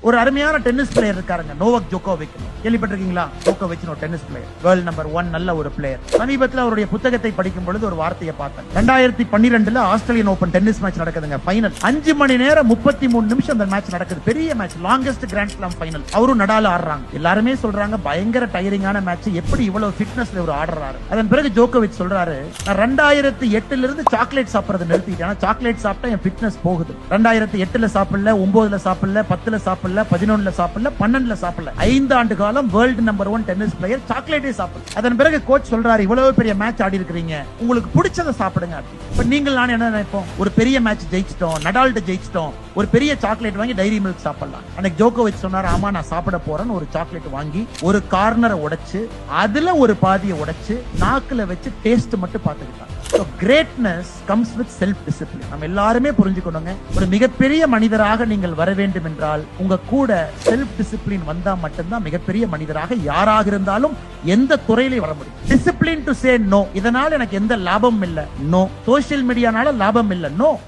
ஒரு அருமையான tennis player இருக்காருங்க, நோவக் ஜோகோவிக். கேள்விப்பட்டிருக்கீங்களா? ஜோகோவிச் ஒரு டென்னிஸ் பிளேயர், வேர்ல்ட் நம்பர் 1, நல்ல ஒரு பிளேயர். சமீபத்தில் அவருடைய புத்தகத்தை படிக்கும் பொழுது ஒரு வார்த்தையை பார்த்தேன். 2012 ஆஸ்திரேலியன் ஓபன் டென்னிஸ் மேட்ச் நடக்குதுங்க, ஃபைனல். 5 மணி நேரம் 33 நிமிஷம் அந்த மேட்ச் நடக்குது. பெரிய match, longest grand slam final. அவரும் நடால் ஆடுறாங்க. எல்லாருமே சொல்றாங்க பயங்கர டயரிங்கான மேட்ச், எப்படி இவ்வளவு ஃபிட்னஸ்ல ஒரு ஆடுறாரு. அதன் பிறகு ஜோகோவிச் சொல்றாரு, நான் 2008 இருந்து சாக்லேட் சாப்பிடுறது நிறுத்திட்டேன். சாக்லேட் சாப்பிட்டா என் ஃபிட்னஸ் போகுது. 2008 சாப்பிடல, 9 சாப்பிடல, 10 சாப்பிடல, 11 சாப்பிடல, 12 சாப்பிடல. 5 ஆண்டு காலம் வேர்ல்ட் நம்பர் 1 டென்னிஸ் பிளேயர் சாக்லேட்டே சாப்பிடல. அதன் பிறகு கோச் சொல்றாரு, இவ்வளவு பெரிய மேட்ச் ஆடி இருக்கீங்க, உங்களுக்கு பிடிச்சதை சாப்பிடுங்க. இப்ப நீங்கள் நான் என்ன நினைப்போம், ஒரு பெரிய மேட்ச் ஜெயிச்சிட்டோம், நடால்ட்ட ஜெயிச்சிட்டோம், ஒரு பெரிய சாக்லேட் வாங்கி டைரி மில்க் சாப்பிடலாம். அன்னைக்கு ஜோகோவிச் சொன்னாரு, ஆமா நான் சாப்பிட போறேன்னு ஒரு சாக்லேட் வாங்கி ஒரு கார்னரை உடைச்சு அதுல ஒரு பாதியை உடைச்சு நாக்குல வச்சு டேஸ்ட் மட்டும் பார்த்துக்கிட்டாங்க. So greatness comes with self discipline. நம்ம எல்லாருமே புரிஞ்சுக்கணுங்க, ஒரு மிகப்பெரிய மனிதராக நீங்கள் வர வேண்டும் என்றால் உங்க கூட செல்ஃப் டிசிப்ளின் வந்தா மட்டும்தான் மிகப்பெரிய மனிதராக யாராக இருந்தாலும் எந்த துறையிலையும் வர முடியும். டிசிப்ளின் டு சே நோ, இதனால எனக்கு எந்த லாபமும் இல்ல, நோ. சோசியல் மீடியானால லாபம் இல்ல, நோ.